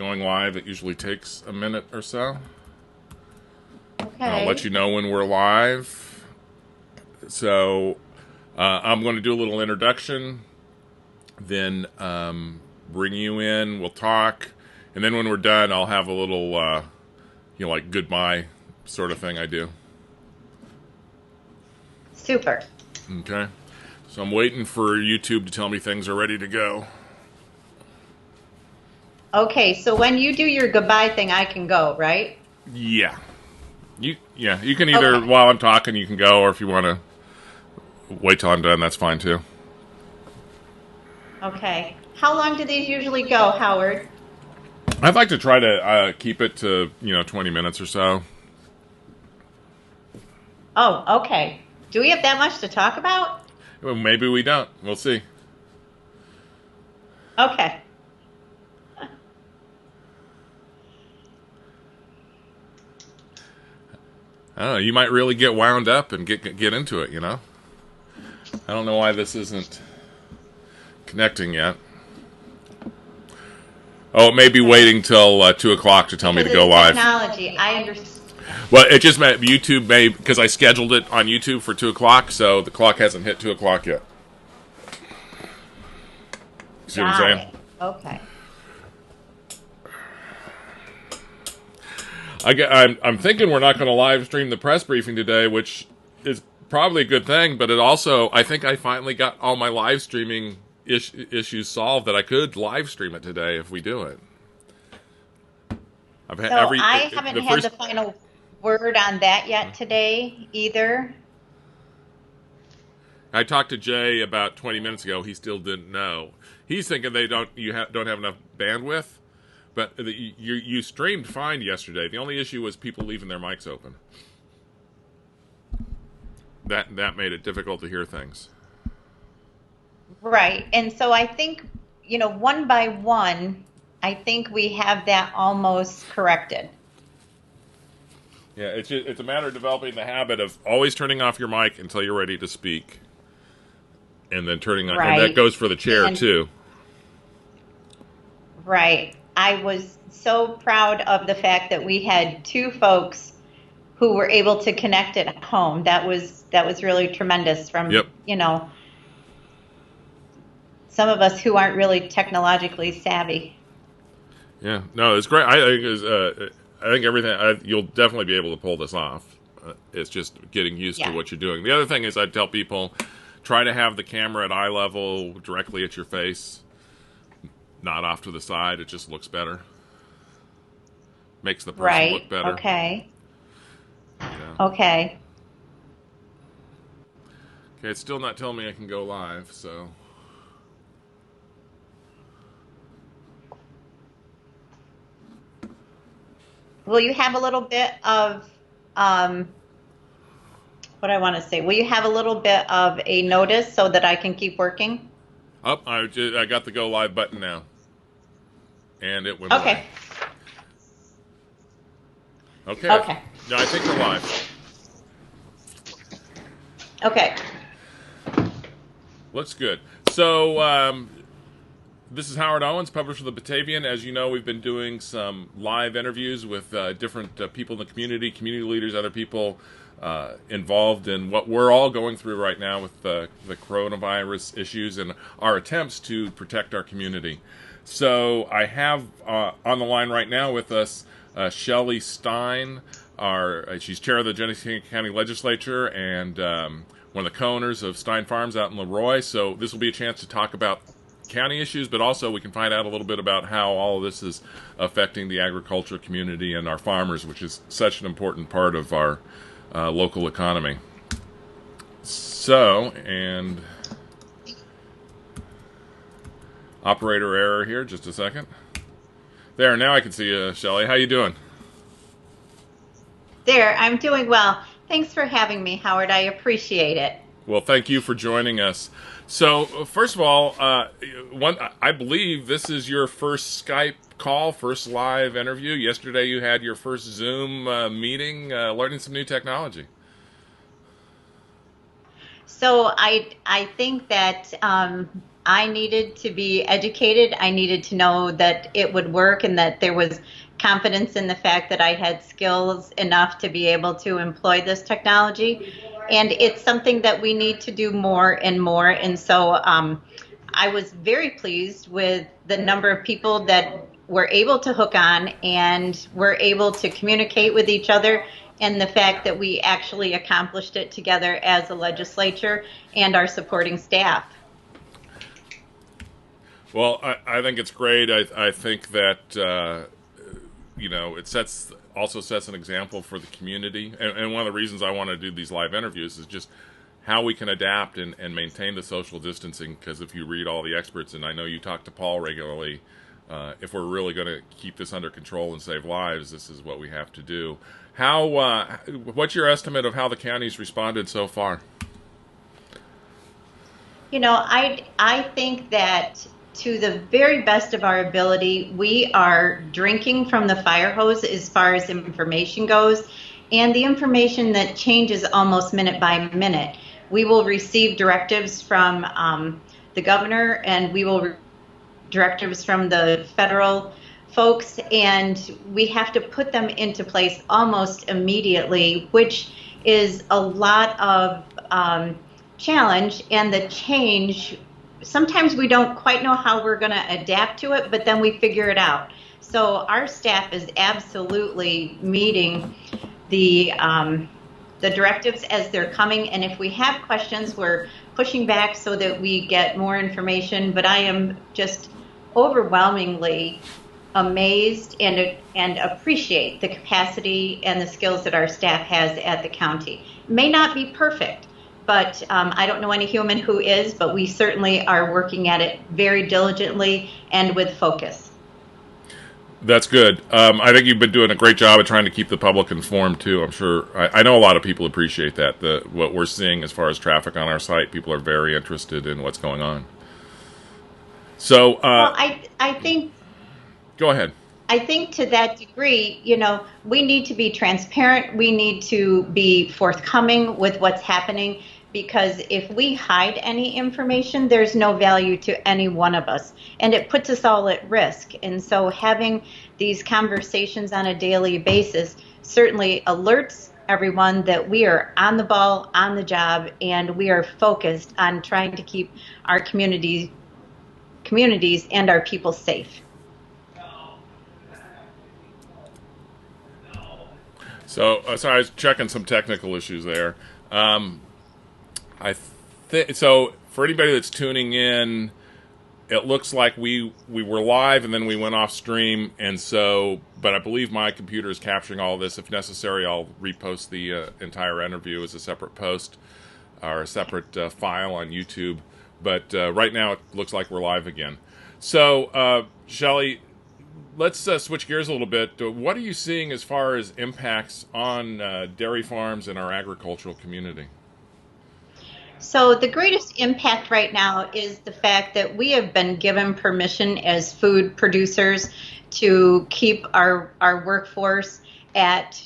Going live, it usually takes a minute or so. And I'll let Okay. you know when we're live. So I'm going to do a little introduction, then bring you in. We'll talk, and then when we're done, I'll have a little, like goodbye sort of thing I do. Super. Okay. So I'm waiting for YouTube to tell me things are ready to go. Okay, so when you do your goodbye thing, I can go, right? Yeah. You can either Okay. while I'm talking you can go, or if you want to wait till I'm done, that's fine too. Okay. How long do these usually go, Howard? I'd like to try to keep it to 20 minutes or so. Oh, okay. Do we have that much to talk about? Well, maybe we don't. We'll see. Okay. I don't know. You might really get wound up and get into it. I don't know why this isn't connecting yet. Oh, it may be Okay. waiting till 2 o'clock to tell me Because to go it's live. technology. I understand. Well, it just meant YouTube may because I scheduled it on YouTube for 2 o'clock, so the clock hasn't hit 2 o'clock yet. See what I'm Got saying? it. Okay. I'm thinking we're not going to live stream the press briefing today, which is probably a good thing. But it also, I think I finally got all my live streaming issues solved that I could live stream it today if we do it. I've had So every I haven't the had the first. final word on that yet today either. I talked to Jay about 20 minutes ago. He still didn't know. He's thinking they don't have enough bandwidth. But you streamed fine yesterday. The only issue was people leaving their mics open. That made it difficult to hear things. Right. And so I think, one by one, I think we have that almost corrected. Yeah, it's a matter of developing the habit of always turning off your mic until you're ready to speak, and then turning on. And that Right. goes for the chair And too. right. I was so proud of the fact that we had two folks who were able to connect at home. That was really tremendous Yep. from, some of us who aren't really technologically savvy. Yeah. No, it's great. I think everything. You'll definitely be able to pull this off. It's just getting used to Yeah. what you're doing. The other thing is, I tell people, try to have the camera at eye level, directly at your face, not off to the side. It just looks better. Makes the person look Right. better. Okay. Yeah. Okay. Okay, it's still not telling me I can go live, so. Will you have a little bit of um what I want to say? Will you have a little bit of a notice so that I can keep working? Up, I got the go live button now, and it went away. Okay. Okay, Okay. no, I think we're live. Okay. Looks good. So this is Howard Owens, publisher of the Batavian. As you know, we've been doing some live interviews with different people in the community leaders, other people involved in what we're all going through right now with the coronavirus issues and our attempts to protect our community. So I have on the line right now with us Shelly Stein. She's chair of the Genesee County Legislature and one of the co-owners of Stein Farms out in Leroy. So this will be a chance to talk about county issues, but also we can find out a little bit about how all of this is affecting the agriculture community and our farmers, which is such an important part of our local economy. So, and operator error here, just a second. There, now I can see you, Shelly. How you doing? There, I'm doing well. Thanks for having me, Howard. I appreciate it. Well, thank you for joining us. So, first of all, I believe this is your first Skype call, first live interview. Yesterday, you had your first Zoom meeting, learning some new technology. So I think that I needed to be educated. I needed to know that it would work and that there was confidence in the fact that I had skills enough to be able to employ this technology. And it's something that we need to do more and more. And so I was very pleased with the number of people that were able to hook on and were able to communicate with each other, and the fact that we actually accomplished it together as a legislature and our supporting staff. Well, I think it's great. I think that it also sets an example for the community. And one of the reasons I want to do these live interviews is just how we can adapt and maintain the social distancing. Because if you read all the experts, and I know you talk to Paul regularly, if we're really going to keep this under control and save lives, this is what we have to do. What's your estimate of how the county's responded so far? I think that to the very best of our ability, we are drinking from the fire hose as far as information goes, and the information that changes almost minute by minute. We will receive directives from the governor, and we will directives from the federal folks, and we have to put them into place almost immediately, which is a lot of challenge. And the change, sometimes we don't quite know how we're going to adapt to it, but then we figure it out. So our staff is absolutely meeting the directives as they're coming, and if we have questions, we're pushing back so that we get more information. But I am just overwhelmingly amazed and appreciate the capacity and the skills that our staff has at the county. It may not be perfect, but I don't know any human who is, but we certainly are working at it very diligently and with focus. That's good. I think you've been doing a great job of trying to keep the public informed too. I'm sure. I know a lot of people appreciate that. What we're seeing as far as traffic on our site, people are very interested in what's going on. So, well, I think. Go ahead. I think to that degree, we need to be transparent. We need to be forthcoming with what's happening, because if we hide any information, there's no value to any one of us, and it puts us all at risk. And so having these conversations on a daily basis certainly alerts everyone that we are on the ball, on the job, and we are focused on trying to keep our communities and our people safe. So I was checking some technical issues there. So for anybody that's tuning in, it looks like we were live and then we went off stream, but I believe my computer is capturing all of this. If necessary, I'll repost the entire interview as a separate post or a separate file on YouTube. But right now it looks like we're live again. So Shelly, let's switch gears a little bit. What are you seeing as far as impacts on dairy farms and our agricultural community? So the greatest impact right now is the fact that we have been given permission as food producers to keep our workforce at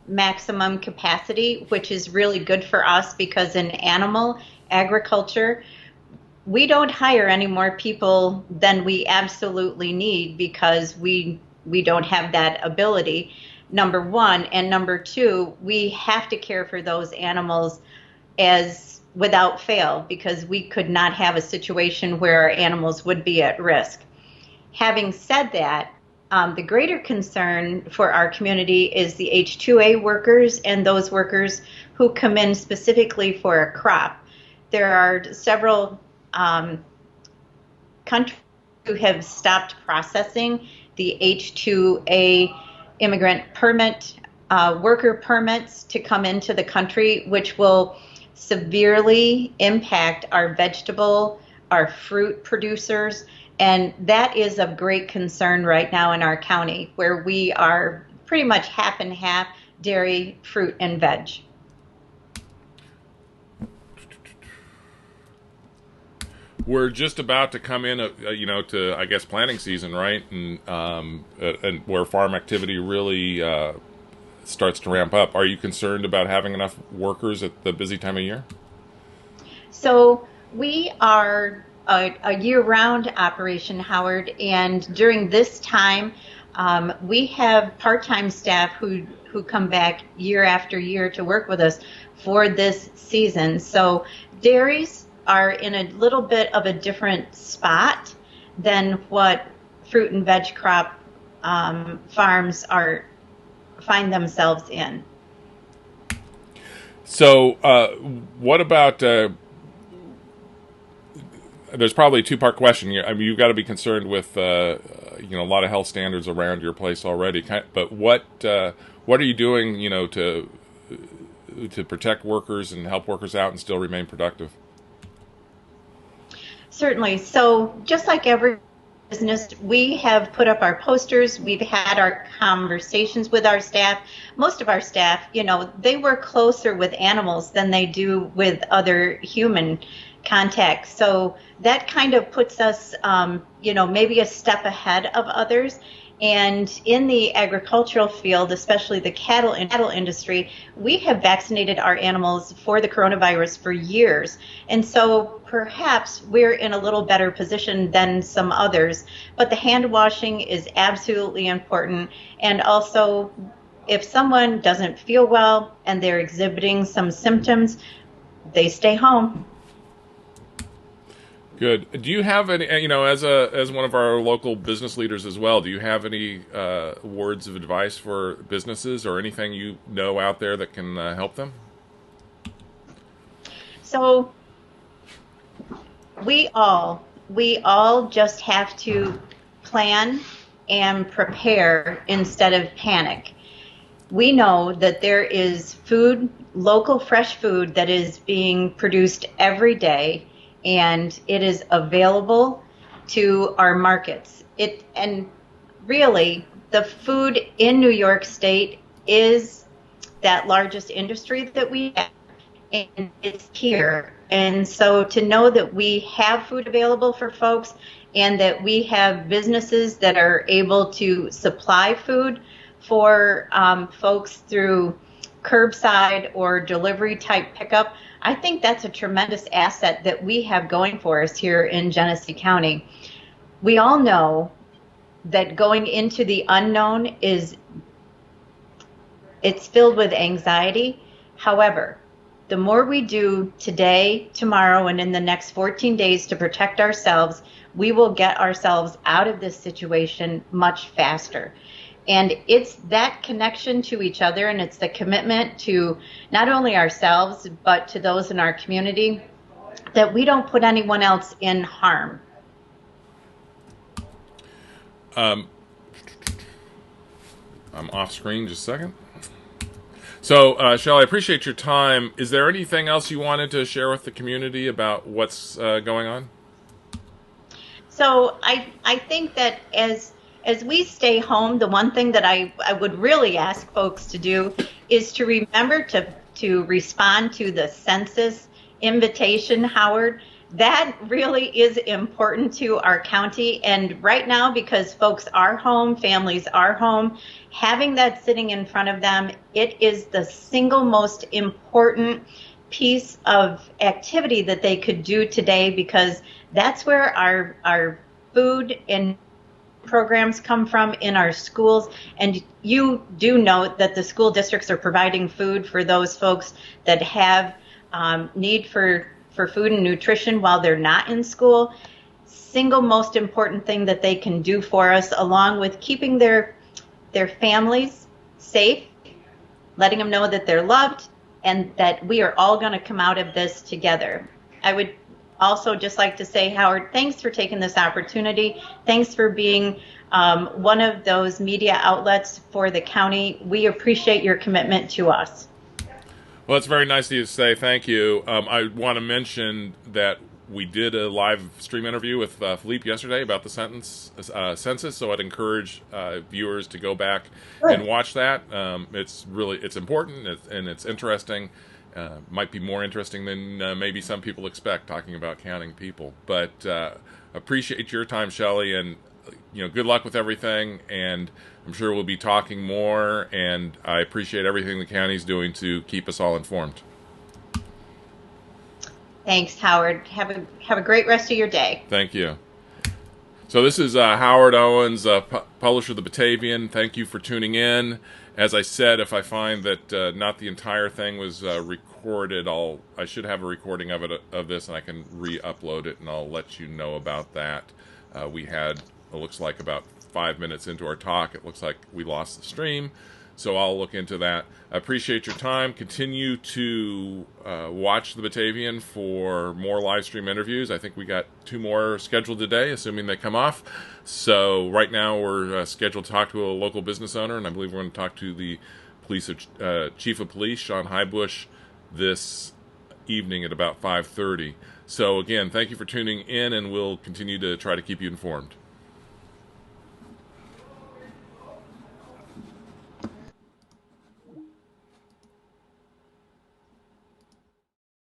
maximum capacity, which is really good for us, because in animal agriculture, we don't hire any more people than we absolutely need, because we don't have that ability, number one. And number two, we have to care for those animals without fail, because we could not have a situation where our animals would be at risk. Having said that, the greater concern for our community is the H-2A workers and those workers who come in specifically for a crop. There are several countries who have stopped processing the H-2A immigrant permit, worker permits to come into the country, which will severely impact our vegetable, our fruit producers. And that is of great concern right now in our county, where we are pretty much half and half dairy, fruit, and veg. We're just about to come in, to, I guess, planting season, right? And where farm activity really starts to ramp up. Are you concerned about having enough workers at the busy time of year? So we are a year-round operation, Howard, and during this time, we have part-time staff who come back year after year to work with us for this season. So dairies are in a little bit of a different spot than what fruit and veg crop farms find themselves in. So, what about? There's probably a two-part question. I mean, you've got to be concerned with a lot of health standards around your place already. But what are you doing, to protect workers and help workers out and still remain productive? Certainly. So, just like every business, we have put up our posters. We've had our conversations with our staff. Most of our staff, they work closer with animals than they do with other human contact. So that kind of puts us, maybe a step ahead of others. And in the agricultural field, especially the cattle industry, we have vaccinated our animals for the coronavirus for years. And so perhaps we're in a little better position than some others. But the hand washing is absolutely important. And also, if someone doesn't feel well and they're exhibiting some symptoms, they stay home. Good. Do you have any, as one of our local business leaders as well, do you have any words of advice for businesses or anything you know out there that can help them? So we all just have to plan and prepare instead of panic. We know that there is food, local fresh food that is being produced every day, and it is available to our markets. And really, the food in New York State is that largest industry that we have, and it's here. And so to know that we have food available for folks and that we have businesses that are able to supply food for folks through curbside or delivery type pickup, I think that's a tremendous asset that we have going for us here in Genesee County. We all know that going into the unknown it's filled with anxiety. However, the more we do today, tomorrow, and in the next 14 days to protect ourselves, we will get ourselves out of this situation much faster. And it's that connection to each other, and it's the commitment to not only ourselves, but to those in our community, that we don't put anyone else in harm. I'm off screen just a second. So, Shelly, I appreciate your time. Is there anything else you wanted to share with the community about what's going on? So I think that as we stay home, the one thing that I would really ask folks to do is to remember to respond to the census invitation, Howard. That really is important to our county. And right now, because folks are home, families are home, having that sitting in front of them, it is the single most important piece of activity that they could do today, because that's where our food and programs come from in our schools. And you do note that the school districts are providing food for those folks that have need for food and nutrition while they're not in school. Single most important thing that they can do for us, along with keeping their families safe, letting them know that they're loved and that we are all going to come out of this together. I would also just like to say, Howard, thanks for taking this opportunity. Thanks for being one of those media outlets for the county. We appreciate your commitment to us. Well, it's very nice of you to say thank you. I want to mention that we did a live stream interview with Philippe yesterday about the census, so I'd encourage viewers to go back and watch that. It's important and it's interesting. Might be more interesting than maybe some people expect, talking about counting people. But appreciate your time, Shelly, and good luck with everything. And I'm sure we'll be talking more. And I appreciate everything the county's doing to keep us all informed. Thanks, Howard. Have a great rest of your day. Thank you. So this is Howard Owens, publisher of the Batavian. Thank you for tuning in. As I said, if I find that not the entire thing was recorded, I should have a recording of this, and I can re-upload it, and I'll let you know about that. We had, it looks like, about 5 minutes into our talk, it looks like we lost the stream. So I'll look into that. I appreciate your time. Continue to watch the Batavian for more live stream interviews. I think we got 2 more scheduled today, assuming they come off. So right now we're scheduled to talk to a local business owner, and I believe we're going to talk to the Chief of Police, Sean Highbush, this evening at about 5:30. So again, thank you for tuning in, and we'll continue to try to keep you informed.